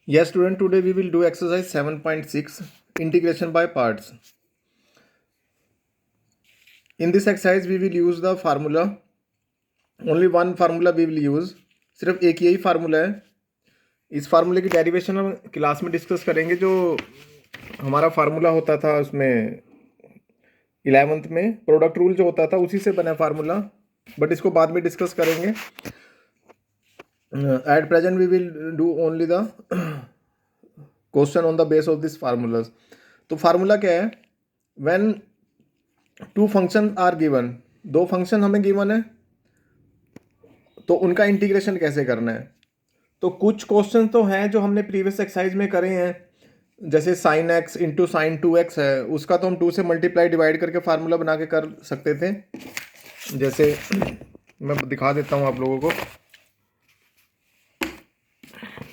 Yes, student, today we will do exercise 7.6 integration by parts. In this exercise, we will use the formula. Only one formula we will use. सिर्फ एक यही formula है. इस फार्मूले की derivation हम class में डिस्कस करेंगे. जो हमारा फार्मूला होता था उसमें 11th में प्रोडक्ट रूल जो होता था उसी से बना फार्मूला, बट इसको बाद में डिस्कस करेंगे. At present we will do only the question on the base of this formulas. तो फार्मूला क्या है? When two function are given, दो फंक्शन हमें गिवन है तो उनका इंटीग्रेशन कैसे करना है. तो कुछ क्वेश्चन तो हैं जो हमने प्रीवियस एक्सरसाइज में करे हैं, जैसे sine x into sine 2x है, उसका तो हम 2 से मल्टीप्लाई डिवाइड करके फार्मूला बना के कर सकते थे. जैसे मैं दिखा देता हूँ आप लोगों को.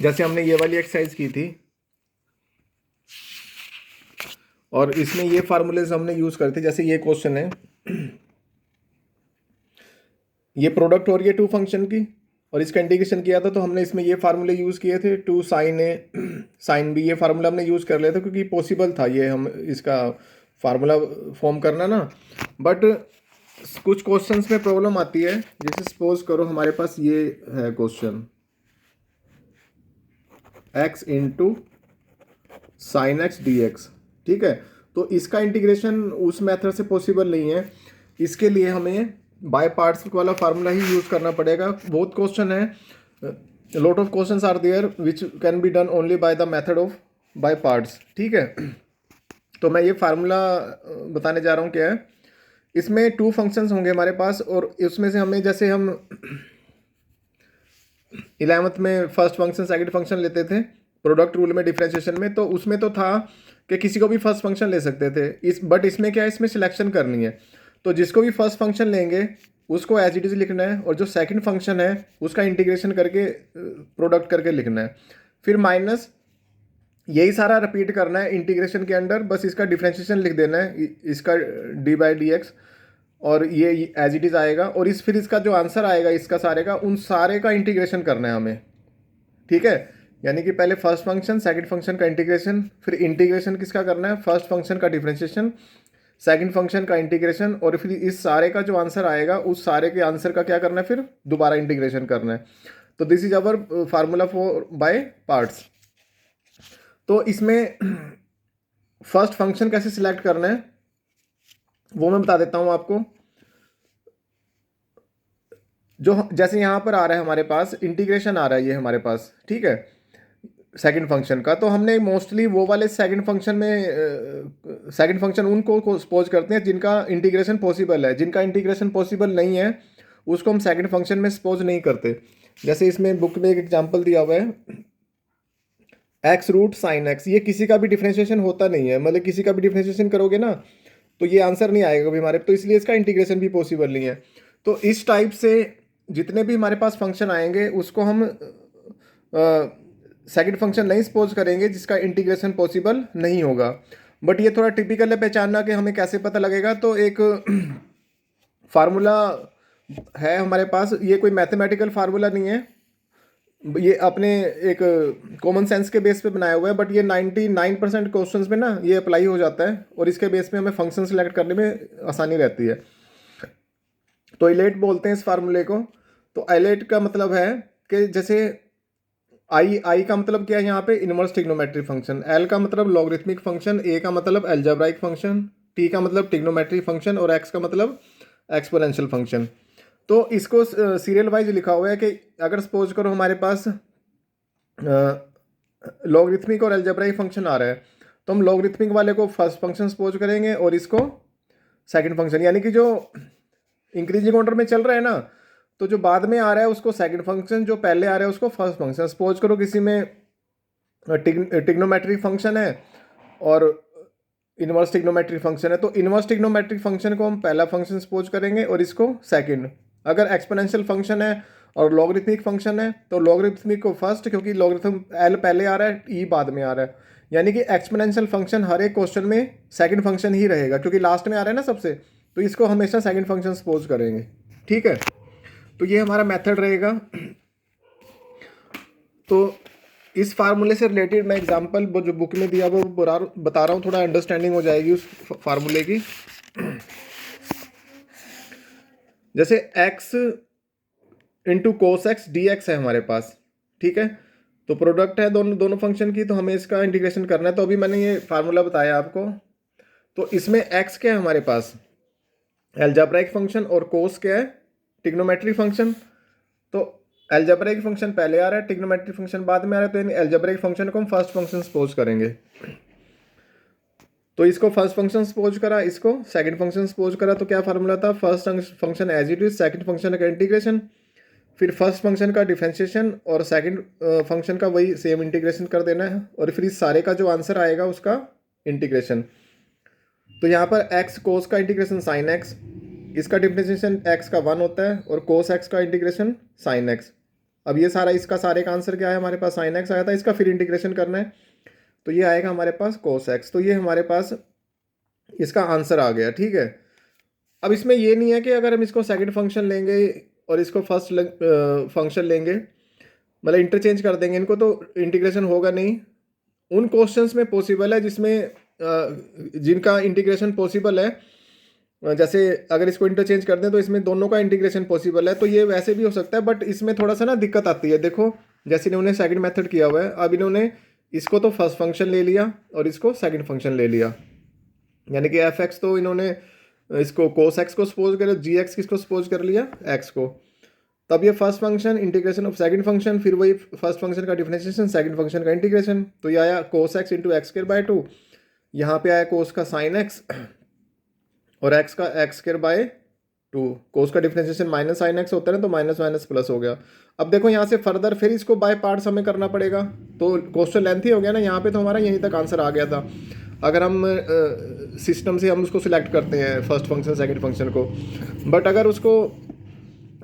जैसे हमने ये वाली एक्सरसाइज की थी और इसमें ये फार्मूलेज हमने यूज करते. जैसे ये क्वेश्चन है, ये प्रोडक्ट हो रही है टू फंक्शन की और इसका इंटीग्रेशन किया था तो हमने इसमें ये फार्मूले यूज़ किए थे. Two sine A sine B, ये फार्मूला हमने यूज़ कर लिया था क्योंकि पॉसिबल था ये हम इसका फार्मूला फॉर्म करना ना. बट कुछ क्वेश्चंस में प्रॉब्लम आती है. जैसे सपोज करो हमारे पास ये है question x into sine x D x, ठीक है. तो इसका इंटीग्रेशन उस मेथड से पॉसिबल नहीं है. इसके लिए हमें बाय पार्ट्स वाला फार्मूला ही यूज़ करना पड़ेगा. बहुत क्वेश्चन है, lot of questions are there which can be done only by the method of by parts, ठीक है. तो मैं ये फार्मूला बताने जा रहा हूँ क्या है. इसमें 2 फंक्शंस होंगे हमारे पास और उसमें से हमें, जैसे हम 11th में फर्स्ट फंक्शन सेकंड फंक्शन लेते थे प्रोडक्ट रूल में डिफरेंशिएशन में, तो उसमें तो था कि किसी को भी फर्स्ट फंक्शन ले सकते थे. बट इसमें क्या है, इसमें सिलेक्शन करनी है. तो जिसको भी फर्स्ट फंक्शन लेंगे उसको एज इट इज़ लिखना है और जो सेकंड फंक्शन है उसका इंटीग्रेशन करके प्रोडक्ट करके लिखना है. फिर माइनस, यही सारा रिपीट करना है इंटीग्रेशन के अंदर. बस इसका डिफरेंशिएशन लिख देना है, इसका डी बाई डी एक्स, और ये एज इट इज़ आएगा. और फिर इसका जो आंसर आएगा इसका सारे का, उन सारे का इंटीग्रेशन करना है हमें, ठीक है. यानी कि पहले फर्स्ट फंक्शन सेकंड फंक्शन का इंटीग्रेशन, फिर इंटीग्रेशन किसका करना है, फर्स्ट फंक्शन का डिफरेंशिएशन, सेकंड फंक्शन का इंटीग्रेशन, और फिर इस सारे का जो आंसर आएगा उस सारे के आंसर का क्या करना है, फिर दोबारा इंटीग्रेशन करना है. तो this is our formula for bye parts. तो इसमें फर्स्ट फंक्शन कैसे सिलेक्ट करना है वो मैं बता देता हूं आपको. जो जैसे यहाँ पर आ रहा है हमारे पास इंटीग्रेशन आ रहा है ये हमारे पास, ठीक है, सेकंड फंक्शन का. तो हमने मोस्टली वो वाले सेकंड फंक्शन में सेकंड फंक्शन उनको सपोज करते हैं जिनका इंटीग्रेशन पॉसिबल है. जिनका इंटीग्रेशन पॉसिबल नहीं है उसको हम सेकंड फंक्शन में सपोज नहीं करते. जैसे इसमें बुक में एक एग्जांपल दिया हुआ है, एक्स रूट साइन एक्स. ये किसी का भी डिफरेंशिएशन होता नहीं है, मतलब किसी का भी डिफरेंशिएशन करोगे ना तो ये आंसर नहीं आएगा कभी हमारे, तो इसलिए इसका इंटीग्रेशन भी पॉसिबल नहीं है. तो इस टाइप से जितने भी हमारे पास फंक्शन आएंगे उसको हम सेकंड फंक्शन नहीं सपोज करेंगे जिसका इंटीग्रेशन पॉसिबल नहीं होगा. बट ये थोड़ा टिपिकल है पहचानना कि हमें कैसे पता लगेगा. तो एक फार्मूला है हमारे पास, ये कोई मैथमेटिकल फार्मूला नहीं है, ये अपने एक कॉमन सेंस के बेस पे बनाया हुआ है. बट ये 99% क्वेश्चंस में ना ये अप्लाई हो जाता है और इसके बेस पे हमें फंक्शन सेलेक्ट करने में आसानी रहती है. तो इलेट बोलते हैं इस फार्मूले को. तो इलेट का मतलब है कि जैसे आई का मतलब क्या है यहाँ पे, इनवर्स ट्रिग्नोमेट्रिक फंक्शन. एल का मतलब लॉगरिथमिक फंक्शन, ए का मतलब एल्जेब्राइक फंक्शन, टी का मतलब ट्रिग्नोमेट्रिक फंक्शन और एक्स का मतलब एक्सपोनेंशियल फंक्शन. तो इसको सीरियल वाइज लिखा हुआ है कि अगर सपोज करो हमारे पास लॉगरिथमिक और एल्जेब्राइक फंक्शन आ रहा है तो हम लॉगरिथमिक वाले को फर्स्ट फंक्शन सपोज करेंगे और इसको सेकंड फंक्शन. यानी कि जो इंक्रीजिंग ऑर्डर में चल रहा है ना, तो जो बाद में आ रहा है उसको सेकंड फंक्शन, जो पहले आ रहा है उसको फर्स्ट फंक्शन. सपोज करो किसी में ट्रिग्नोमेट्रिक फंक्शन है और इनवर्स ट्रिग्नोमेट्रिक फंक्शन है, तो इनवर्स ट्रिग्नोमेट्रिक फंक्शन को हम पहला फंक्शन सपोज करेंगे और इसको सेकंड. अगर एक्सपोनेंशियल फंक्शन है और लॉगरिथमिक फंक्शन है तो लॉगरिथमिक को फर्स्ट, क्योंकि लॉगरिथम एल पहले आ रहा है, ई बाद में आ रहा है. यानी कि एक्सपोनेंशियल फंक्शन हर एक क्वेश्चन में सेकंड फंक्शन ही रहेगा क्योंकि लास्ट में आ रहा है ना सबसे, तो इसको हमेशा सेकंड फंक्शन सपोज करेंगे, ठीक है. तो ये हमारा मेथड रहेगा. तो इस फार्मूले से रिलेटेड मैं एग्जांपल वो जो बुक में दिया वो बता रहा हूँ, थोड़ा अंडरस्टैंडिंग हो जाएगी उस फार्मूले की। जैसे x into cos x D x है हमारे पास, ठीक है। तो प्रोडक्ट है दोनों दोनों फंक्शन की, तो हमें इसका इंटीग्रेशन करना है। तो अभी मैंने ये फार्मूला बताया आपको। तो इसमें x क्या है हमारे पास, एल्जेब्राइक फंक्शन, और कोस क्या है, ट्रिग्नोमेट्री फंक्शन। तो एल्जेब्राइक फंक्शन पहले आ रहा है, ट्रिग्नोमेट्री फंक्शन बाद में आ रहा है। तो इन एल्जेब्राइक फंक्शन को हम फर्स्ट फंक्शन सपोज करेंगे। तो इसको फर्स्ट फंक्शन सपोज करा, इसको सेकंड फंक्शन सपोज करा। तो क्या फार्मूला था, first function as it is, second function का इंटीग्रेशन, फिर फर्स्ट फंक्शन का डिफरेंशिएशन और सेकंड फंक्शन का वही सेम इंटीग्रेशन कर देना है, और फिर इस सारे का जो आंसर आएगा उसका इंटीग्रेशन। तो यहाँ पर एक्स कोस का इंटीग्रेशन साइन एक्स, इसका डिफरेंशिएशन एक्स का 1 होता है, और कोस एक्स का इंटीग्रेशन साइन एक्स। अब ये सारा इसका सारे का आंसर क्या है, हमारे पास साइन एक्स आया था, इसका फिर इंटीग्रेशन करना है। तो ये आएगा हमारे पास कोस एक्स। तो ये हमारे पास इसका आंसर आ गया, ठीक है। अब इसमें ये नहीं है कि अगर हम इसको सेकंड फंक्शन लेंगे और इसको फर्स्ट फंक्शन लेंगे, मतलब इंटरचेंज कर देंगे इनको, तो इंटीग्रेशन होगा नहीं। उन क्वेश्चंस में पॉसिबल है जिसमें जिनका इंटीग्रेशन पॉसिबल है, जैसे अगर इसको इंटरचेंज कर दें तो इसमें दोनों का इंटीग्रेशन पॉसिबल है। तो ये वैसे भी हो सकता है, बट इसमें थोड़ा सा ना दिक्कत आती है। देखो जैसे इन्होंने सेकंड मेथड किया हुआ है, अब इन्होंने इसको तो फर्स्ट फंक्शन ले लिया और इसको सेकंड फंक्शन ले लिया, यानी कि एफ एक्स तो इन्होंने इसको कोस एक्स को सपोज कर, जी एक्स किसको सपोज कर लिया, एक्स को। तब ये first function integration of second function, फिर वही फर्स्ट फंक्शन का डिफरेंशिएशन, सेकंड फंक्शन का इंटीग्रेशन। तो ये आया cos x into x square by 2, यहाँ पे आया कोस का साइन एक्स और एक्स का एक्स स्क्वायर बाय 2। कोस का डिफरेंशिएशन माइनस साइन एक्स होता है ना, तो माइनस माइनस प्लस हो गया। अब देखो यहाँ से फर्दर फिर इसको बाय पार्ट्स हमें करना पड़ेगा, तो क्वेश्चन लेंथी हो गया ना। यहाँ पे तो हमारा यहीं तक आंसर आ गया था। अगर हम सिस्टम से हम उसको सिलेक्ट करते हैं फर्स्ट फंक्शन सेकंड फंक्शन को, बट अगर उसको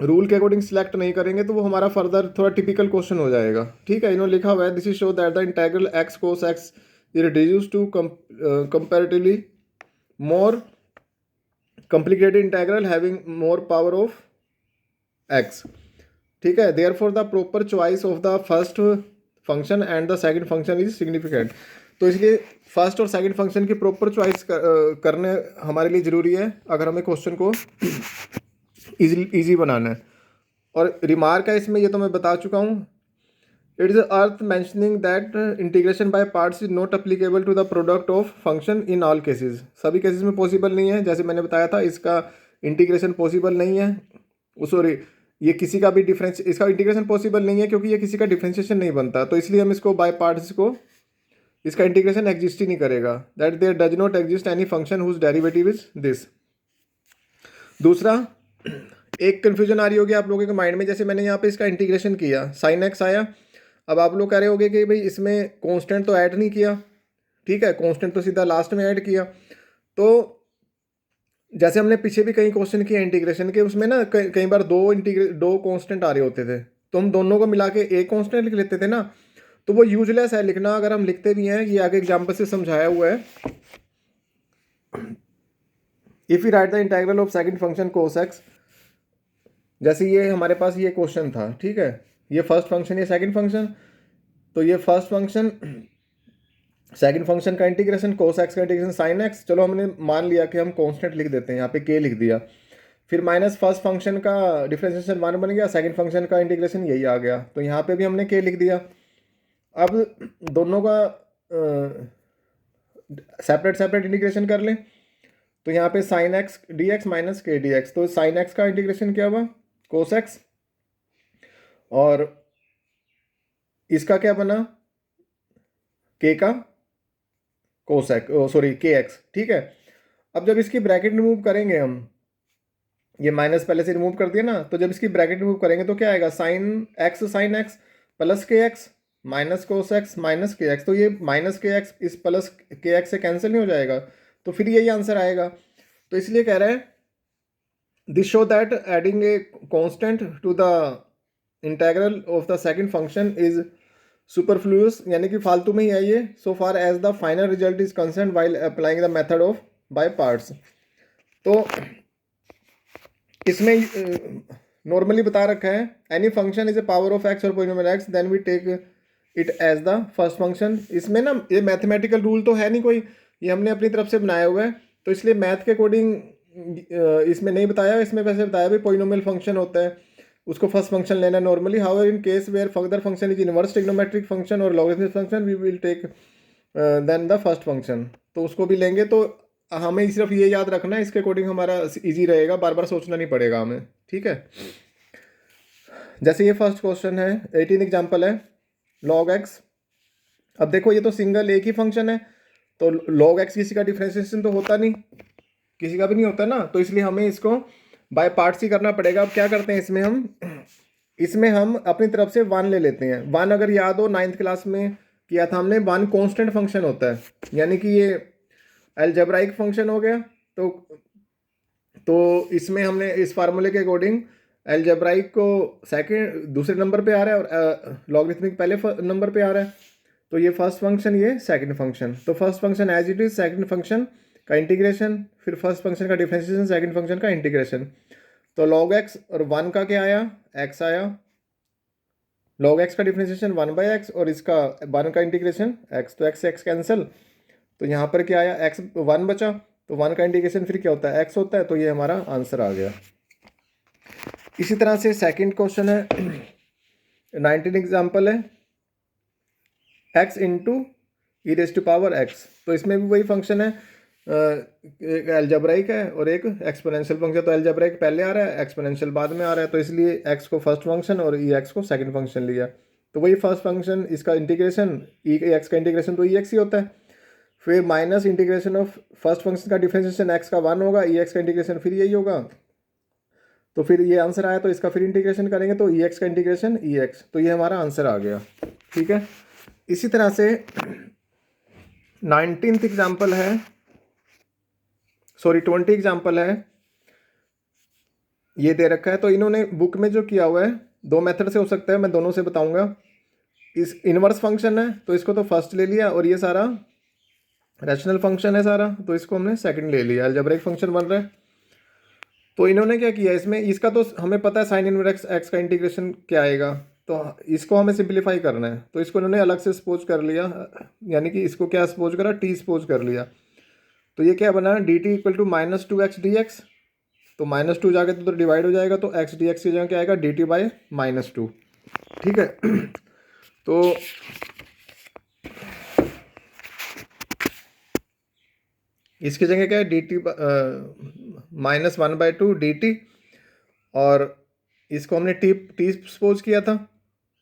रूल के अकॉर्डिंग सिलेक्ट नहीं करेंगे तो वो हमारा फर्दर थोड़ा टिपिकल क्वेश्चन हो जाएगा, ठीक है। इन्होंने लिखा हुआ है this is show that the integral x cos x is reduce to comparatively more complicated integral having more power of x, ठीक है। therefore the proper choice of the first function and the second function is significant। तो इसलिए first और second function की proper choice करने हमारे लिए ज़रूरी है अगर हमें क्वेश्चन को इजी बनाना है। और रिमार्क है इसमें, ये तो मैं बता चुका हूँ। It is worth mentioning that integration by parts is not applicable to the product of function in all cases. सभी केसेस में पॉसिबल नहीं है, जैसे मैंने बताया था इसका इंटीग्रेशन पॉसिबल नहीं है। सॉरी, ये किसी का भी डिफरेंस, इसका इंटीग्रेशन पॉसिबल नहीं है क्योंकि ये किसी का डिफरेंशिएशन नहीं बनता। तो इसलिए हम इसको बाय पार्ट्स को, इसका इंटीग्रेशन एग्जिस्ट ही नहीं करेगा। That there does not exist any function whose derivative is this. दूसरा, एक कन्फ्यूजन आ रही होगी आप लोगों के माइंड में, जैसे मैंने यहाँ पे इसका इंटीग्रेशन किया, साइन एक्स आया। अब आप लोग कह रहे होगे कि भाई इसमें कांस्टेंट तो ऐड नहीं किया, ठीक है, कांस्टेंट तो सीधा लास्ट में ऐड किया। तो जैसे हमने पीछे भी कई क्वेश्चन किए इंटीग्रेशन के, उसमें ना कई बार दो कांस्टेंट आ रहे होते थे, तो हम दोनों को मिला के एक कांस्टेंट लिख लेते थे ना। तो वो यूजलेस है लिखना, अगर हम लिखते भी हैं। ये आगे एग्जाम्पल से समझाया हुआ है। If you right the integral of second function cos x, जैसे ये हमारे पास ये क्वेश्चन था, ठीक है, ये फर्स्ट फंक्शन, ये सेकंड फंक्शन। तो ये फर्स्ट फंक्शन, सेकंड फंक्शन का इंटीग्रेशन, कोस एक्स का इंटीग्रेशन साइन एक्स। चलो हमने मान लिया कि हम कांस्टेंट लिख देते हैं, यहाँ पे के लिख दिया। फिर माइनस फर्स्ट फंक्शन का डिफरेंशिएशन 1 बन गया, सेकंड फंक्शन का इंटीग्रेशन यही आ गया, तो यहाँ पे भी हमने के लिख दिया। अब दोनों का सेपरेट सेपरेट इंटीग्रेशन कर लें। तो यहाँ पे sine x D x minus के डी एक्स, तो साइन एक्स का इंटीग्रेशन क्या हुआ, कोस एक्स, और इसका क्या बना, के का कोस एक्स, सॉरी के एक्स, ठीक है। अब जब इसकी ब्रैकेट रिमूव करेंगे हम, ये माइनस पहले से रिमूव कर दिया ना, तो जब इसकी ब्रैकेट रिमूव करेंगे तो क्या आएगा, साइन एक्स प्लस के x minus cos x minus के एक्स। तो ये माइनस के एक्स इस प्लस के एक्स से कैंसिल नहीं हो जाएगा, तो फिर यही आंसर आएगा। तो इसलिए कह रहे हैं this show that adding a constant to the integral of the second function is superfluous, यानी कि फालतू में ही है ये, so far as the final result is concern while applying the method of by parts. तो इसमें नॉर्मली बता रखा है any function is a power of x और polynomial x, then we take it as the first function. इसमें ना ये mathematical rule तो है नहीं कोई, ये हमने अपनी तरफ से बनाया हुआ है, तो इसलिए मैथ के अकॉर्डिंग इसमें नहीं बताया। इसमें वैसे बताया भी पोलिनोमियल फंक्शन होता है, उसको फर्स्ट फंक्शन लेना normally. However in case where further function is inverse trigonometric function और logarithmic function we will take then the first function, तो उसको भी लेंगे। तो हमें सिर्फ ये याद रखना है, इसके अकॉर्डिंग हमारा इजी रहेगा, बार बार सोचना नहीं पड़ेगा हमें, ठीक है। जैसे ये फर्स्ट क्वेश्चन है, 18 एग्जाम्पल है log x। अब देखो ये तो सिंगल एक ही फंक्शन है, तो log x किसी का डिफ्रेंशिएशन तो होता नहीं, किसी का भी नहीं होता ना, तो इसलिए हमें इसको बाय पार्ट्स ही करना पड़ेगा। अब क्या करते हैं इसमें हम अपनी तरफ से 1 ले लेते हैं। 1 अगर याद हो 9th क्लास में किया था हमने, 1 कांस्टेंट फंक्शन होता है, यानी कि ये अलजेब्राइक फंक्शन हो गया। तो इसमें हमने इस फार्मूले के अकॉर्डिंग अलजेब्राइक को दूसरे नंबर पे आ रहा है और लॉगरिथमिक पहले नंबर पे आ रहा है, तो ये फर्स्ट फंक्शन, ये सेकंड फंक्शन। तो first function as it is, second function का इंटीग्रेशन, फिर फर्स्ट फंक्शन का डिफरेंशिएशन, सेकंड फंक्शन का इंटीग्रेशन। तो log x और 1 का क्या आया, x आया, log x का डिफरेंशिएशन 1/x और इसका 1 का इंटीग्रेशन x, तो x कैंसिल, तो यहाँ पर क्या आया, x 1 बचा, तो 1 का इंटीग्रेशन फिर क्या होता है, x होता है, तो ये हमारा आंसर आ गया। इसी तरह से सेकंड क्वेश्चन है, 19 एग्जाम्पल है, x into e raise to power x। तो इसमें भी वही फंक्शन है, एक अलजेब्राइक है और एक एक्सपोनेंशियल फंक्शन। तो अलजेब्राइक पहले आ रहा है, एक्सपोनेंशियल बाद में आ रहा है, तो इसलिए x को फर्स्ट फंक्शन और ई एक्स को सेकंड फंक्शन लिया। तो वही फर्स्ट फंक्शन, इसका इंटीग्रेशन ई एक्स का इंटीग्रेशन तो ई एक्स ही होता है, फिर minus integration of first function का डिफरेंशिएशन x का 1 होगा, ई एक्स का इंटीग्रेशन फिर यही होगा, तो फिर ये आंसर आया, तो इसका फिर इंटीग्रेशन करेंगे, तो ई एक्स का इंटीग्रेशन ई एक्स, तो ये हमारा आंसर आ गया, ठीक है। इसी तरह से 19th एग्जाम्पल है, सॉरी 20 एग्जाम्पल है, ये दे रखा है। तो इन्होंने बुक में जो किया हुआ है, 2 मेथड से हो सकता है, मैं दोनों से बताऊंगा। इस इनवर्स फंक्शन है तो इसको तो फर्स्ट ले लिया, और ये सारा रैशनल फंक्शन है सारा, तो इसको हमने सेकंड ले लिया, अलजेब्रिक फंक्शन बन रहा है। तो इन्होंने क्या किया इसमें, इसका तो हमें पता है साइन इनवर्स एक्स का इंटीग्रेशन क्या आएगा, तो इसको हमें सिंप्लीफाई करना है, तो इसको इन्होंने अलग से सपोज कर लिया, यानी कि इसको क्या सपोज करा, टी सपोज कर लिया। तो ये क्या बना, d t equal to -2x dx, तो -2 जाके तो डिवाइड हो जाएगा, तो x dx की जगह क्या आएगा, डी टी बाई -2, ठीक है। तो इसकी जगह क्या है, डी टी -1/2 डी टी, और इसको हमने टी सपोज किया था,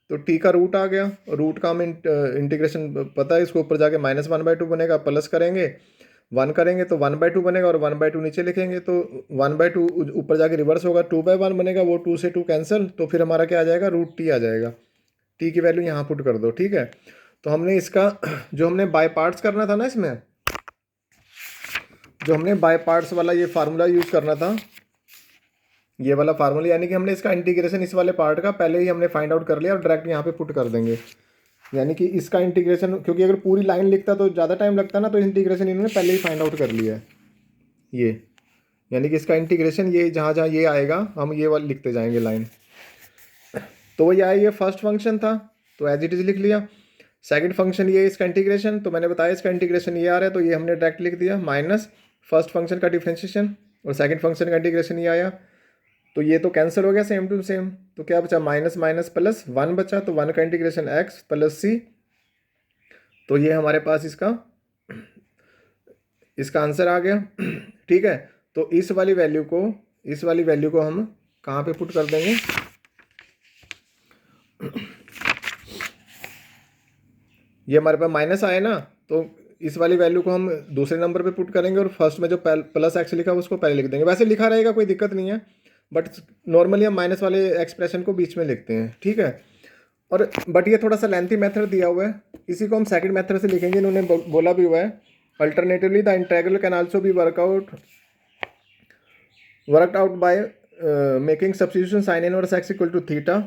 तो टी का रूट आ गया, रूट का हमें इंटीग्रेशन पता है, इसको ऊपर जाके -1/2 बनेगा, प्लस करेंगे 1 करेंगे तो 1/2 बनेगा, और 1/2 नीचे लिखेंगे तो 1/2 ऊपर जाके रिवर्स होगा, 2/1 बनेगा, वो 2 से 2 कैंसिल, तो फिर हमारा क्या आ जाएगा, √t आ जाएगा। टी की वैल्यू यहाँ पुट कर दो, ठीक है। तो हमने इसका जो हमने बाय पार्ट्स करना था ना, इसमें जो हमने बाय पार्ट्स वाला ये फार्मूला यूज करना था, ये वाला फार्मूला, यानी कि हमने इसका इंटीग्रेशन इस वाले पार्ट का पहले ही हमने फाइंड आउट कर लिया और डायरेक्ट यहाँ पे पुट कर देंगे, यानी कि इसका इंटीग्रेशन, क्योंकि अगर पूरी लाइन लिखता तो ज़्यादा टाइम लगता ना, तो इंटीग्रेशन इन्होंने पहले ही फाइंड आउट कर लिया है ये, यानी कि इसका इंटीग्रेशन ये जहाँ जहाँ ये आएगा हम ये वाला लिखते जाएंगे लाइन। तो वही आया, ये फर्स्ट फंक्शन था तो एज इट इज लिख लिया, सेकंड फंक्शन ये इसका इंटीग्रेशन, तो मैंने बताया इसका इंटीग्रेशन ये आ रहा है, तो ये हमने डायरेक्ट लिख दिया, माइनस फर्स्ट फंक्शन का डिफ्रेंशिएशन और सेकंड फंक्शन का इंटीग्रेशन ये आया, तो ये तो कैंसिल हो गया सेम टू सेम, तो क्या बचा, माइनस माइनस प्लस 1 बचा, तो 1 का इंटीग्रेशन x प्लस c, तो ये हमारे पास इसका आंसर आ गया, ठीक है। तो इस वाली वैल्यू को हम कहाँ पे पुट कर देंगे, ये हमारे पास माइनस आए ना, तो इस वाली वैल्यू को हम दूसरे नंबर पे पुट करेंगे, और फर्स्ट में जो प्लस एक्स लिखा है उसको पहले लिख देंगे, वैसे लिखा रहेगा कोई दिक्कत नहीं है, बट नॉर्मली हम माइनस वाले एक्सप्रेशन को बीच में लिखते हैं, ठीक है। और बट ये थोड़ा सा लेंथी मेथड दिया हुआ है, इसी को हम सेकंड मेथड से लिखेंगे, इन्होंने बोला भी हुआ है, alternatively the integral can also be worked out by making substitution sine inverse x equal to theta.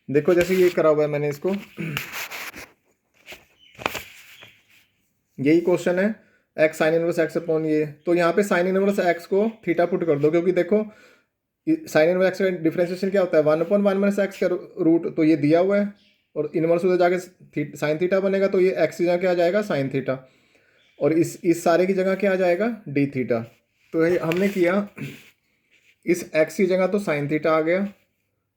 देखो जैसे ये करा हुआ है मैंने इसको, यही क्वेश्चन है, x sign inverse x upon ये, तो यहाँ पे साइन इनवर्स एक्स को थीटा पुट कर दो, क्योंकि देखो साइन इनवर्स एक्स का डिफरेंशिएशन क्या होता है, 1/1 - x का रूट, तो ये दिया हुआ है, और इनवर्स उधर जाके साइन थीटा बनेगा, तो ये एक्स की जगह क्या आ जाएगा, साइन थीटा, और इस सारे की जगह क्या आ जाएगा, डी थीटा। तो ये हमने किया, इस एक्स की जगह तो साइन थीटा आ गया,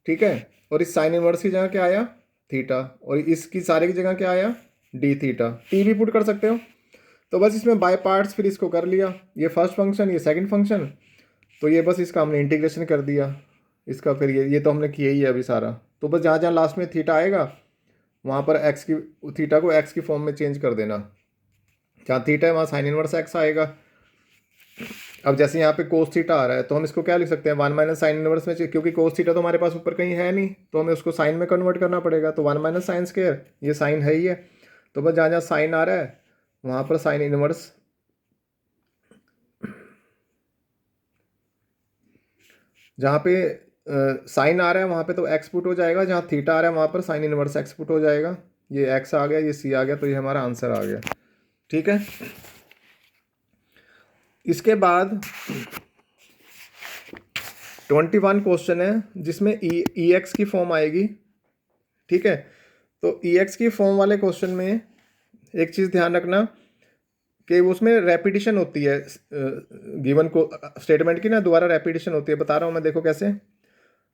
ठीक है, और इस साइन इनवर्स की जगह क्या आया, थीटा, और इसकी सारे की जगह क्या आया, डी थीटा। टी भी पुट कर सकते हो। तो बस इसमें बाय पार्ट्स फिर इसको कर लिया, ये फर्स्ट फंक्शन, ये सेकंड फंक्शन, तो ये बस इसका हमने इंटीग्रेशन कर दिया इसका। फिर ये तो हमने किया ही है अभी सारा। तो बस जहाँ जहाँ लास्ट में थीटा आएगा वहाँ पर एक्स की, थीटा को एक्स की फॉर्म में चेंज कर देना। जहाँ थीटा है वहाँ साइन इनवर्स एक्स आएगा। अब जैसे यहाँ पे कोस थीटा आ रहा है, तो हम इसको क्या लिख सकते हैं, वन माइनस साइन इनवर्स में, क्योंकि कोस थीटा तो हमारे पास ऊपर कहीं है नहीं, तो हमें उसको साइन में कन्वर्ट करना पड़ेगा। तो वन माइनस साइन स्क्वायर, ये साइन है ही है, तो बस जहाँ जहाँ साइन आ रहा है वहाँ पर साइन इनवर्स, जहाँ पे साइन आ रहा है वहाँ पे तो एक्स पुट हो जाएगा, जहाँ थीटा आ रहा है वहाँ पर साइन इनवर्स एक्स पुट हो जाएगा। ये एक्स आ गया, ये सी आ गया, तो ये हमारा आंसर आ गया। ठीक है, इसके बाद 21 क्वेश्चन है जिसमें ई एक्स की फॉर्म आएगी। ठीक है, तो ई एक्स की फॉर्म वाले क्वेश्चन में एक चीज़ ध्यान रखना कि उसमें रेपिटेशन होती है, गिवन को स्टेटमेंट की ना दोबारा रेपिटेशन होती है। बता रहा हूँ मैं, देखो कैसे।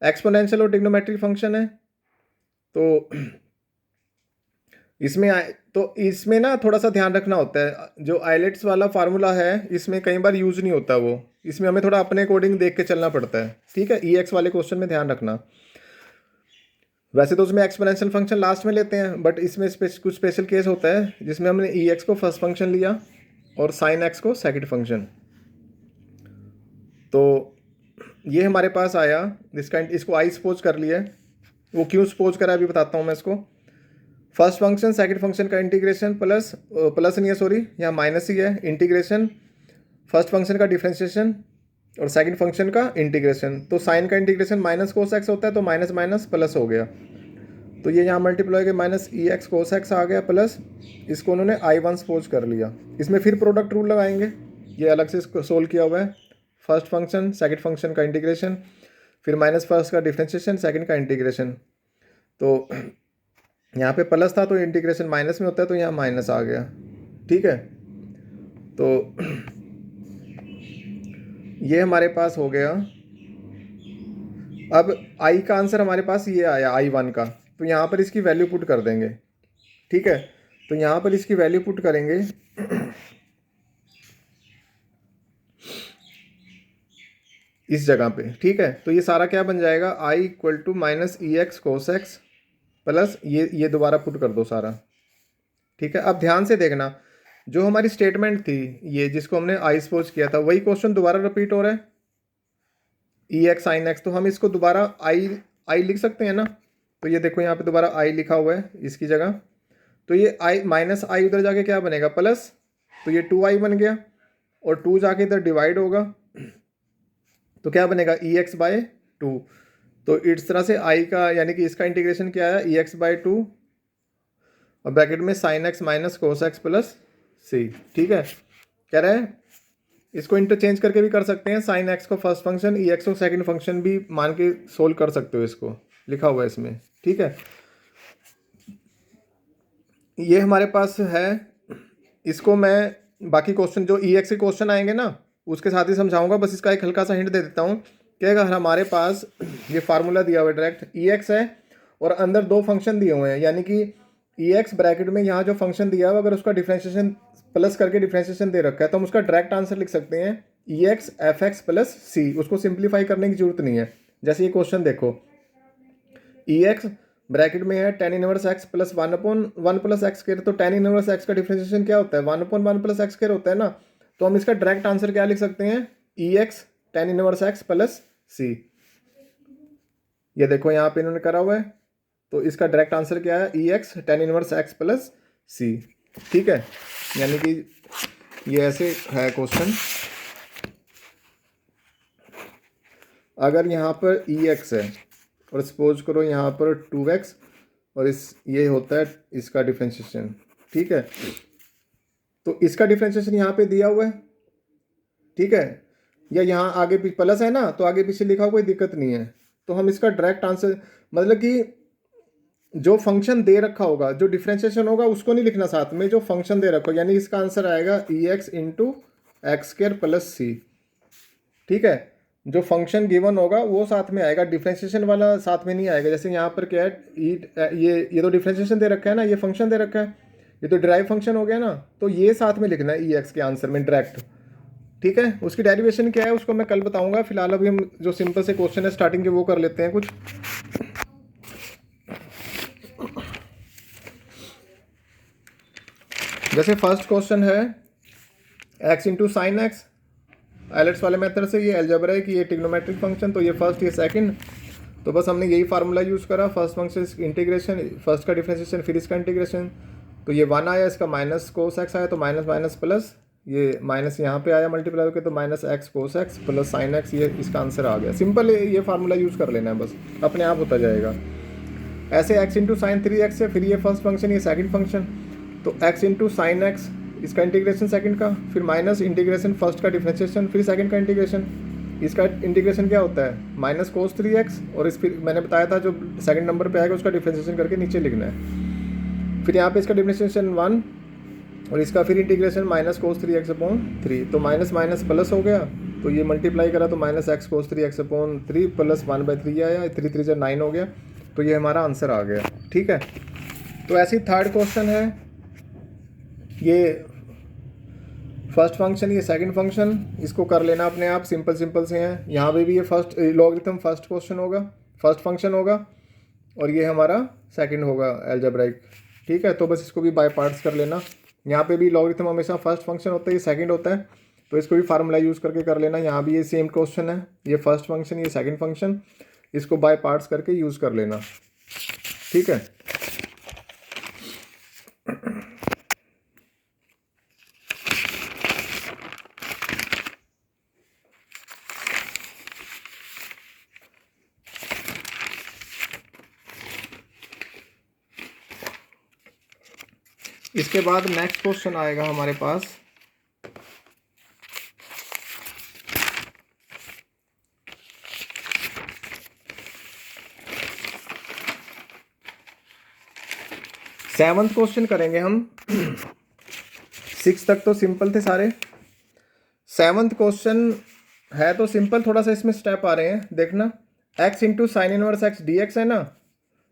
एक्सपोनेंशियल और ट्रिग्नोमेट्रिक फंक्शन है, तो इसमें ना थोड़ा सा ध्यान रखना होता है। जो आइलेट्स वाला फार्मूला है इसमें कई बार यूज़ नहीं होता वो, इसमें हमें थोड़ा अपने अकॉर्डिंग देख के चलना पड़ता है। ठीक है, ई एक्स वाले क्वेश्चन में ध्यान रखना। वैसे तो उसमें एक्सपोनेंशियल फंक्शन लास्ट में लेते हैं, बट इसमें कुछ स्पेशल केस होता है जिसमें हमने ई एक्स को फर्स्ट फंक्शन लिया और साइन एक्स को सेकंड फंक्शन। तो ये हमारे पास आया, इसको आई सपोज कर लिया। वो क्यों सपोज करा अभी बताता हूँ मैं इसको। फर्स्ट फंक्शन सेकंड फंक्शन का इंटीग्रेशन प्लस नहीं है, सॉरी यहाँ माइनस ही है, इंटीग्रेशन फर्स्ट फंक्शन का डिफ्रेंशिएशन और सेकंड फंक्शन का इंटीग्रेशन। तो साइन का इंटीग्रेशन माइनस कोस एक्स होता है, तो माइनस माइनस प्लस हो गया, तो ये यहाँ मल्टीप्लाई के minus e x cos x आ गया, प्लस इसको उन्होंने आई वन सपोज कर लिया। इसमें फिर प्रोडक्ट रूल लगाएंगे, ये अलग से इसको सोल्व किया हुआ है। फर्स्ट फंक्शन सेकंड फंक्शन का इंटीग्रेशन, फिर माइनस फर्स्ट का डिफ्रेंशिएशन, सेकंड का इंटीग्रेशन। तो यहाँ पे प्लस था तो इंटीग्रेशन माइनस में होता है, तो यहाँ माइनस आ गया। ठीक है, तो ये हमारे पास हो गया। अब आई का आंसर हमारे पास ये आया, आई वन का, तो यहाँ पर इसकी वैल्यू पुट कर देंगे। ठीक है, तो यहाँ पर इसकी वैल्यू पुट करेंगे इस जगह पे। ठीक है, तो ये सारा क्या बन जाएगा, I equal to minus e x cos x plus ये दोबारा पुट कर दो सारा। ठीक है, अब ध्यान से देखना, जो हमारी स्टेटमेंट थी ये जिसको हमने आई सपोज किया था, वही क्वेश्चन दोबारा रिपीट हो रहा है, ई एक्स साइन एक्स। तो हम इसको दोबारा आई लिख सकते हैं ना। तो ये देखो यहाँ पे दोबारा आई लिखा हुआ है इसकी जगह, तो ये आई माइनस आई उधर जाके क्या बनेगा, प्लस, तो ये 2i बन गया, और 2 जाके इधर डिवाइड होगा, तो क्या बनेगा, ई एक्स बाय 2। तो इस तरह से आई का यानी कि इसका इंटीग्रेशन क्या है, ई एक्स बाय 2 और ब्रैकेट में sine x minus cos x plus c. ठीक है, कह रहे हैं इसको इंटरचेंज करके भी कर सकते हैं, साइन एक्स को फर्स्ट फंक्शन, ई एक्स को सेकंड फंक्शन भी मान के सोल्व कर सकते हो, इसको लिखा हुआ है इसमें। ठीक है, ये हमारे पास है। इसको मैं बाकी क्वेश्चन जो ई एक्स के क्वेश्चन आएंगे ना उसके साथ ही समझाऊंगा, बस इसका एक हल्का सा हिंट दे देता हूँ कि अगर हमारे पास ये फार्मूला दिया हुआ है डायरेक्ट ई एक्स है और अंदर दो फंक्शन दिए हुए हैं, यानी कि ई एक्स ब्रैकेट में यहाँ जो फंक्शन दिया हुआ अगर उसका डिफ्रेंशिएशन प्लस करके डिफ्रेंशिएशन दे रखा है तो हम उसका डायरेक्ट आंसर लिख सकते हैं e x F x plus सी। उसको सिंप्लीफाई करने की जरूरत नहीं है। जैसे ये क्वेश्चन देखो, ई एक्स ब्रैकेट में है ten inverse x plus 1/1 plus x square, तो टेन इनवर्स एक्स का डिफ्रेंशिएशन क्या होता है, 1/1 प्लस एक्स स्क्वायर होता है ना। तो हम इसका डायरेक्ट आंसर क्या लिख सकते हैं, e x tan inverse x plus c. ये देखो यहाँ पे इन्होंने करा हुआ है, तो इसका डायरेक्ट आंसर क्या है, e x tan inverse x plus c. ठीक है, यानी कि ये ऐसे है क्वेश्चन। अगर यहाँ पर ई एक्स है और सपोज करो यहाँ पर 2x और ये होता है इसका डिफ्रेंशिएशन। ठीक है, तो इसका डिफ्रेंशिएशन यहाँ पे दिया हुआ है। ठीक है, या यहाँ आगे पीछे प्लस है ना, तो आगे पीछे लिखा हुआ कोई दिक्कत नहीं है। तो हम इसका डायरेक्ट आंसर मतलब कि जो फंक्शन दे रखा होगा, जो डिफ्रेंशिएशन होगा उसको नहीं लिखना साथ में, जो फंक्शन दे रखा हो, यानी इसका आंसर आएगा e x into x square plus c. ठीक है, जो फंक्शन गिवन होगा वो साथ में आएगा, डिफ्रेंशिएशन वाला साथ में नहीं आएगा। जैसे यहाँ पर क्या है, ये तो डिफ्रेंशिएशन दे रखा है ना, ये फंक्शन दे रखा है, ये तो डिराइव फंक्शन हो गया ना, तो ये साथ में लिखना है ई एक्स के आंसर में डायरेक्ट। ठीक है, उसकी डेरिवेशन क्या है उसको मैं कल बताऊंगा, फिलहाल अभी हम जो सिंपल से क्वेश्चन है स्टार्टिंग के वो कर लेते हैं कुछ। जैसे फर्स्ट क्वेश्चन है x into sine x, ILATE वाले मेथड से ये अलजेब्रा है कि ये ट्रिग्नोमेट्रिक फंक्शन, तो ये फर्स्ट ये सेकंड, तो बस हमने यही फार्मूला यूज़ करा, फर्स्ट फंक्शन इंटीग्रेशन, फर्स्ट का डिफरेंशिएशन फिर इसका इंटीग्रेशन, तो ये 1 आया, इसका माइनस कोस एक्स आया, तो माइनस माइनस प्लस, ये माइनस यहाँ पे आया मल्टीप्लाई होकर, तो minus x cos x plus sine x, ये इसका आंसर आ गया। सिंपल है, ये फार्मूला यूज़ कर लेना है बस, अपने आप होता जाएगा। ऐसे x इंटू साइन 3x है, फिर ये फर्स्ट फंक्शन ये सेकंड फंक्शन, तो x इंटू साइन एक्स इसका इंटीग्रेशन सेकंड का, फिर माइनस इंटीग्रेशन फर्स्ट का डिफरेंशिएशन फिर सेकंड का इंटीग्रेशन, इसका इंटीग्रेशन क्या होता है माइनस कोस 3x, और इस फिर मैंने बताया था जो सेकंड नंबर पे आएगा उसका डिफरेंशिएशन करके नीचे लिखना है। फिर यहाँ पे इसका डिफरेंशिएशन 1 और इसका फिर इंटीग्रेशन माइनस कोस 3x/3, तो माइनस माइनस प्लस हो गया, तो ये मल्टीप्लाई करा तो माइनस एक्स कोस 3x/3 प्लस 1/3 आया, 3 3 9 हो गया, तो ये हमारा आंसर आ गया। ठीक है, तो ऐसे ही थर्ड क्वेश्चन है, ये फर्स्ट फंक्शन ये सेकंड फंक्शन, इसको कर लेना अपने आप, सिंपल सिंपल से हैं। यहाँ पे भी ये फर्स्ट लॉगरिथम फर्स्ट क्वेश्चन होगा, फर्स्ट फंक्शन होगा, और ये हमारा सेकंड होगा अलजेब्राइक। ठीक है, तो बस इसको भी बाय पार्ट्स कर लेना। यहाँ पे भी लॉगरिथम हमेशा फर्स्ट फंक्शन होता है, ये सेकंड होता है, तो इसको भी फार्मूला यूज़ करके कर लेना। यहाँ भी ये सेम क्वेश्चन है, ये फर्स्ट फंक्शन ये सेकंड फंक्शन, इसको बाय पार्ट्स करके यूज़ कर लेना। ठीक है, इसके बाद नेक्स्ट क्वेश्चन आएगा हमारे पास, सेवंथ क्वेश्चन करेंगे हम। 6 तक तो सिंपल थे सारे, सेवंथ क्वेश्चन है तो सिंपल, थोड़ा सा इसमें स्टेप आ रहे हैं देखना। x into sign inverse x D x है ना,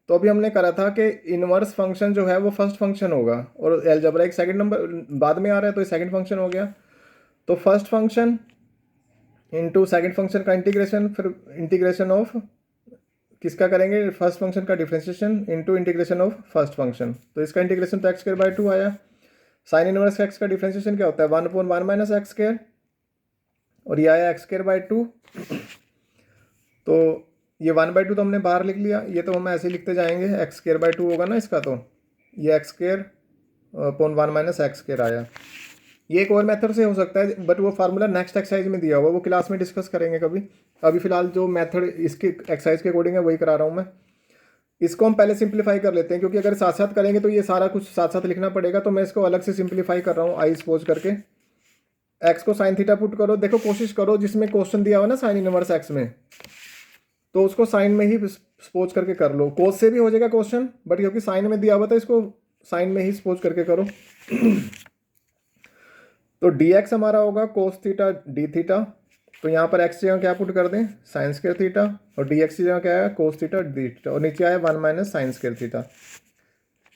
तो अभी हमने करा था कि इनवर्स फंक्शन जो है वो फर्स्ट फंक्शन होगा, और अलजेब्राइक सेकंड नंबर बाद में आ रहा है, तो ये सेकंड फंक्शन हो गया। तो first function into second function का इंटीग्रेशन, फिर इंटीग्रेशन ऑफ किसका करेंगे, फर्स्ट फंक्शन का differentiation into integration of first function, तो इसका इंटीग्रेशन तो x² आया। साइन इनवर्स एक्स का डिफरेंशिएशन क्या होता है 1/1 माइनस x², और ये आया x²/2, तो ये 1/2 तो हमने बाहर लिख लिया, ये तो हम ऐसे लिखते जाएंगे, x²/2 होगा ना इसका, तो ये x²/1 माइनस x² आया। ये एक और मेथड से हो सकता है, बट वो फार्मूला नेक्स्ट एक्सरसाइज में दिया हुआ, वो क्लास में डिस्कस करेंगे कभी। अभी फिलहाल जो मेथड इसके एक्सरसाइज के अकॉर्डिंग है वही करा रहा हूँ मैं। इसको हम पहले सिंप्लीफाई कर लेते हैं, क्योंकि अगर साथ साथ करेंगे तो ये सारा कुछ साथ साथ लिखना पड़ेगा, तो मैं इसको अलग से सिंप्लीफाई कर रहा हूँ। आई सपोज करके एक्स को साइन थीटा पुट करो, देखो कोशिश करो जिसमें क्वेश्चन दिया हुआ ना साइन इनवर्स एक्स में, तो उसको साइन में ही सपोज करके कर लो, कोस से भी हो जाएगा क्वेश्चन, बट क्योंकि साइन में दिया हुआ था इसको साइन में ही सपोज करके करो। तो डी एक्स हमारा होगा कोस थीटा डी थीटा, तो यहाँ पर एक्स जगह क्या पुट कर दें साइन स्क्वायर थीटा, और डी एक्स की जगह क्या है कोस थीटा डी थीटा, और नीचे आया 1 माइनस साइन स्क्वायर थीटा।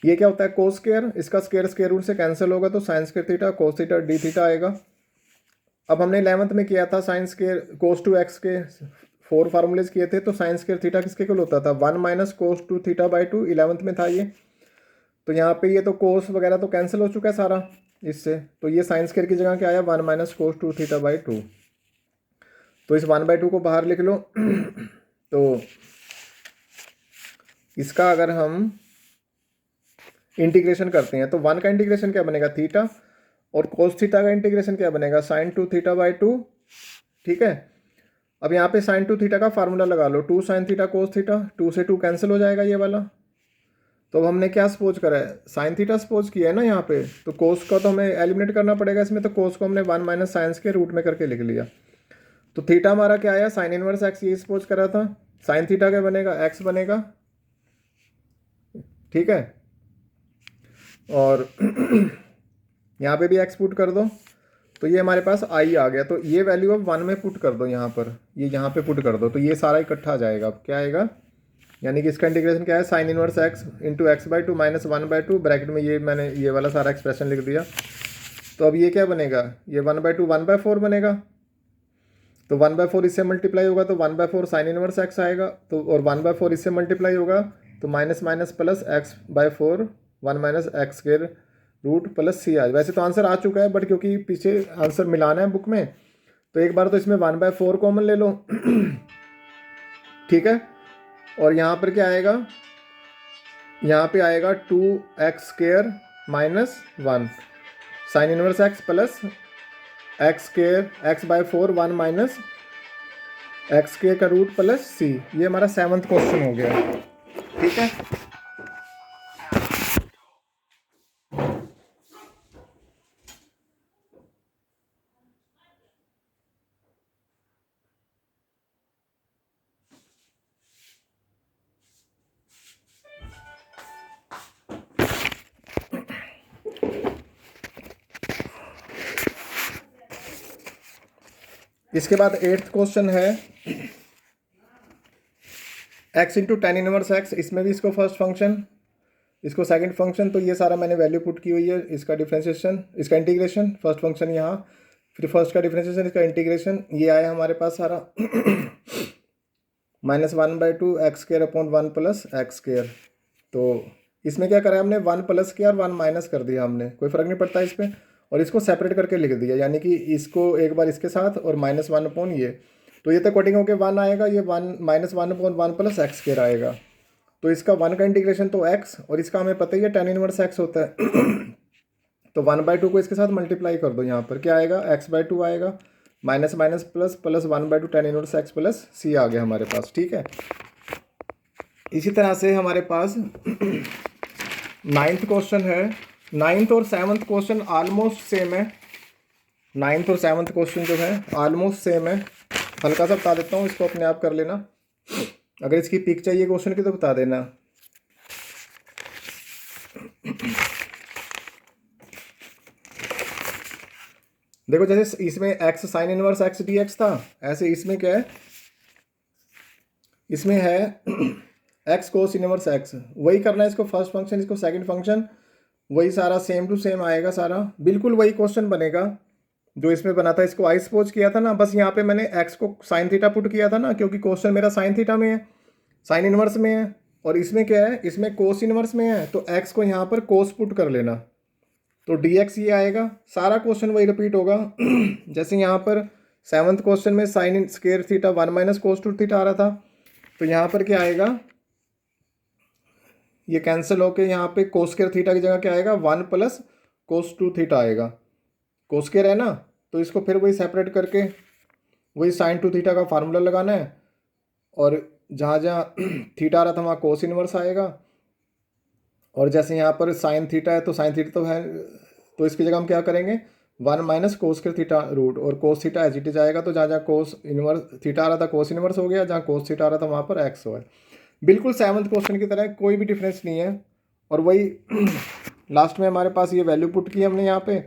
ये क्या होता है कोस स्क्वायर, इसका स्क्वायर स्क्वायर रूट से कैंसिल होगा, तो sine square theta cos theta d theta आएगा। अब हमने 11th में किया था sine square cos two x के 4 फार्मूलेज किए थे, तो साइन स्क्वायर थीटा किसके इक्वल होता था 1 माइनस कोस टू थीटा/2, 11th में था ये। तो यहाँ पे ये तो कोस वगैरह तो कैंसिल हो चुका है सारा इससे, तो ये साइन स्क्वायर की जगह क्या आया 1 माइनस कोस टू थीटा/2, तो इस 1/2 को बाहर लिख लो। तो इसका अगर हम इंटीग्रेशन करते हैं तो 1 का इंटीग्रेशन क्या बनेगा थीटा, और कोस थीटा का इंटीग्रेशन क्या बनेगा साइन 2 थीटा/2। ठीक है, अब यहाँ पे साइन 2 थीटा का फार्मूला लगा लो, 2 साइन थीटा कोस थीटा, 2 से 2 कैंसिल हो जाएगा ये वाला। तो अब हमने क्या सपोज करा है साइन थीटा सपोज किया है ना यहाँ पे, तो कोस का तो हमें एलिमिनेट करना पड़ेगा इसमें, तो कोस को हमने 1 माइनस साइंस के रूट में करके लिख लिया। तो थीटा हमारा क्या आया साइन इनवर्स एक्स, ये सपोज करा था, साइन थीटा क्या बनेगा एक्स बनेगा, ठीक है। और यहाँ पे भी x पुट कर दो, तो ये हमारे पास i आ गया। तो ये वैल्यू अब 1 में पुट कर दो यहाँ पर, ये यहाँ पे पुट कर दो, तो ये सारा इकट्ठा आ जाएगा। अब क्या आएगा, यानी कि इसका इंटीग्रेशन क्या है, sine inverse x into x/2 minus 1/2 bracket में ये मैंने ये वाला सारा एक्सप्रेशन लिख दिया। तो अब ये क्या बनेगा, ये 1/2 1/4 बनेगा। तो 1/4 इससे मल्टीप्लाई होगा तो 1/4 साइन इनवर्स x आएगा। तो और 1/4 इससे मल्टीप्लाई होगा तो minus minus plus x/4 1 minus x square root plus c आ। वैसे तो आंसर आ चुका है, बट क्योंकि पीछे आंसर मिलाना है बुक में, तो एक बार तो इसमें 1/4 कॉमन ले लो। ठीक है। और यहाँ पर क्या आएगा, यहाँ पे आएगा 2x square minus 1 sign inverse x plus x square x/4 1 minus x square का रूट प्लस सी। ये हमारा 7th क्वेश्चन हो गया। ठीक है। इसके बाद 8th क्वेश्चन है x into ten inverse x. इसमें भी इसको फर्स्ट फंक्शन, इसको सेकंड फंक्शन, तो ये सारा मैंने वैल्यू पुट की हुई है। इसका डिफ्रेंशिएशन, इसका इंटीग्रेशन, फर्स्ट फंक्शन यहाँ, फिर फर्स्ट का डिफ्रेंशिएशन, इसका इंटीग्रेशन, ये आया हमारे पास सारा minus 1/2 x square upon 1 plus x square. तो इसमें क्या करा हमने, 1 प्लस किया और 1 माइनस कर दिया हमने, कोई फ़र्क नहीं पड़ता इस पर। और इसको सेपरेट करके लिख दिया, यानी कि इसको एक बार इसके साथ और माइनस 1 अपॉन ये, तो ये तो कटिंग होकर 1 आएगा, ये 1 minus 1 upon 1 plus x square आएगा। तो इसका 1 का इंटीग्रेशन तो x, और इसका हमें पता ही है टेन इनवर्स x होता है। तो 1/2 को इसके साथ मल्टीप्लाई कर दो, यहाँ पर क्या आएगा, x/2 आएगा, minus minus plus plus 1/2 tan inverse x plus c आ गया हमारे पास। ठीक है। इसी तरह से हमारे पास 9th क्वेश्चन है। 9th और 7th क्वेश्चन ऑलमोस्ट सेम है। 9th और 7th क्वेश्चन जो है ऑलमोस्ट सेम है। हल्का सा बता देता हूँ, इसको अपने आप कर लेना। अगर इसकी पिक चाहिए क्वेश्चन की तो बता देना। देखो जैसे इसमें x sign inverse x dx था, ऐसे इसमें क्या है, इसमें है x कोस इनवर्स x। वही करना है इसको फर्स्ट फंक्शन, इसको सेकंड फंक्शन, वही सारा सेम टू सेम आएगा, सारा बिल्कुल वही क्वेश्चन बनेगा जो इसमें बना था। इसको आई सपोज किया था ना, बस यहाँ पे मैंने x को साइन थीटा पुट किया था ना, क्योंकि क्वेश्चन मेरा साइन थीटा में है, साइन इनवर्स में है। और इसमें क्या है, इसमें कोस इनवर्स में है, तो x को यहाँ पर कोस पुट कर लेना, तो dx ये आएगा। सारा क्वेश्चन वही रिपीट होगा। जैसे यहाँ पर 7th क्वेश्चन में sine square theta 1 minus cos two theta आ रहा था, तो यहाँ पर क्या आएगा, ये कैंसिल होके यहाँ पे कोस स्क्वायर थीटा की जगह क्या आएगा, 1 प्लस कोस टू थीटा आएगा। कोस स्क्वायर है ना, तो इसको फिर वही सेपरेट करके वही साइन टू थीटा का फार्मूला लगाना है, और जहाँ जहाँ थीटा आ रहा था वहाँ कोस इनवर्स आएगा। और जैसे यहाँ पर साइन थीटा है तो साइन थीटा तो है, तो इसकी जगह हम क्या करेंगे, 1 minus cos square theta root, और cos theta as it is आएगा। तो जहाँ जहाँ कोस इनवर्स थीटा आ रहा था कोस इनवर्स हो गया, जहाँ कोस थीटा आ रहा था वहाँ पर एक्स हो है। बिल्कुल 7th क्वेश्चन की तरह, कोई भी डिफरेंस नहीं है। और वही लास्ट में हमारे पास ये वैल्यू पुट की हमने यहाँ पे,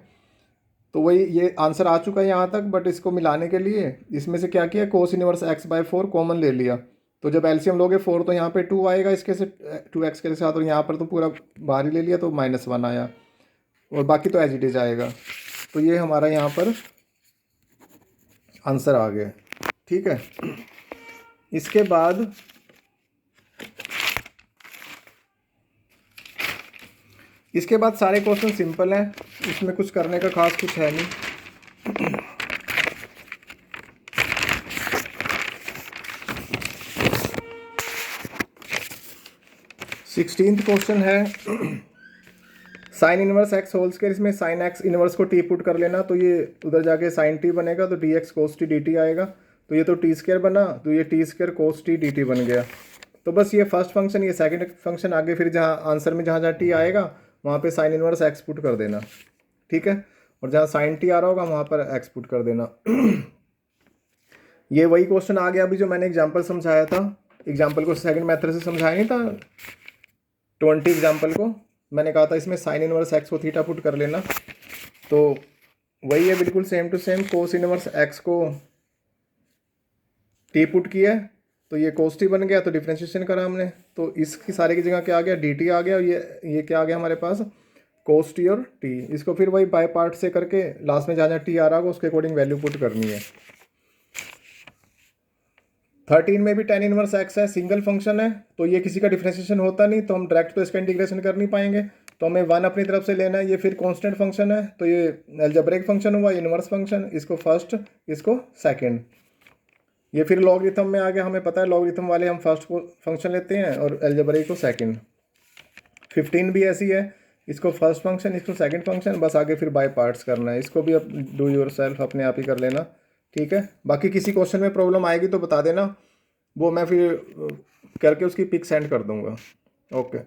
तो वही ये आंसर आ चुका है यहाँ तक। बट इसको मिलाने के लिए इसमें से क्या किया, कोस इनवर्स x/4 कॉमन ले लिया। तो जब एलसीएम लोगे 4, तो यहाँ पे 2 आएगा इसके से 2x के साथ, और यहाँ पर तो पूरा बाहर ही ले लिया तो -1 आया, और बाकी तो एज इट इज आएगा। तो ये हमारा यहाँ पर आंसर आ गया। ठीक है। इसके बाद सारे क्वेश्चन सिंपल हैं, इसमें कुछ करने का खास कुछ है नहीं। सिक्सटीन्थ क्वेश्चन है sine inverse x whole square. इसमें साइन x इनवर्स को t पुट कर लेना, तो ये उधर जाके साइन t बनेगा, तो dx कोस t dt आएगा। तो ये तो t स्क्वायर बना, तो ये t स्क्वायर कोस t dt बन गया। तो बस ये फर्स्ट फंक्शन, ये सेकंड फंक्शन, आगे फिर जहाँ आंसर में जहाँ जहाँ t आएगा वहाँ पे साइन इनवर्स x पुट कर देना। ठीक है। और जहाँ साइन t आ रहा होगा वहाँ पर x पुट कर देना। ये वही क्वेश्चन आ गया अभी जो मैंने एग्जाम्पल समझाया था। एग्जाम्पल को सेकंड मेथड से समझाया नहीं था, 20 एग्जाम्पल को मैंने कहा था इसमें साइन इनवर्स एक्स को थीटा पुट कर लेना, तो वही है बिल्कुल same to same. Cos inverse x को टी पुट किया है तो ये कोस टी बन गया, तो डिफ्रेंशिएशन करा हमने, तो इसकी सारे की जगह क्या आ गया, डी टी आ गया, और ये क्या आ गया हमारे पास, कोस टी और टी। इसको फिर वही बाय पार्ट से करके लास्ट में जहाँ जहाँ टी आ रहा होगा उसके अकॉर्डिंग वैल्यू पुट करनी है। 13 में भी tan इनवर्स एक्स है, सिंगल फंक्शन है, तो ये किसी का डिफ्रेंशिएशन होता नहीं, तो हम डायरेक्ट तो इसका इंटीग्रेशन कर नहीं पाएंगे, तो हमें 1 अपनी तरफ से लेना है। ये फिर कांस्टेंट फंक्शन है, तो ये अलजेब्रिक फंक्शन हुआ, इनवर्स फंक्शन, इसको फर्स्ट इसको सेकंड। ये फिर लॉगरिथम में आ गया, हमें पता है लॉगरिथम वाले हम फर्स्ट को फंक्शन लेते हैं और अलजेब्रिक को सेकंड। 15 भी ऐसी है, इसको फर्स्ट फंक्शन इसको सेकंड फंक्शन, बस आगे फिर बाय पार्ट्स करना है। इसको भी अब डू योर सेल्फ अपने आप ही कर लेना, ठीक है। बाकी किसी क्वेश्चन में प्रॉब्लम आएगी तो बता देना, वो मैं फिर करके उसकी पिक सेंड कर दूंगा। ओके।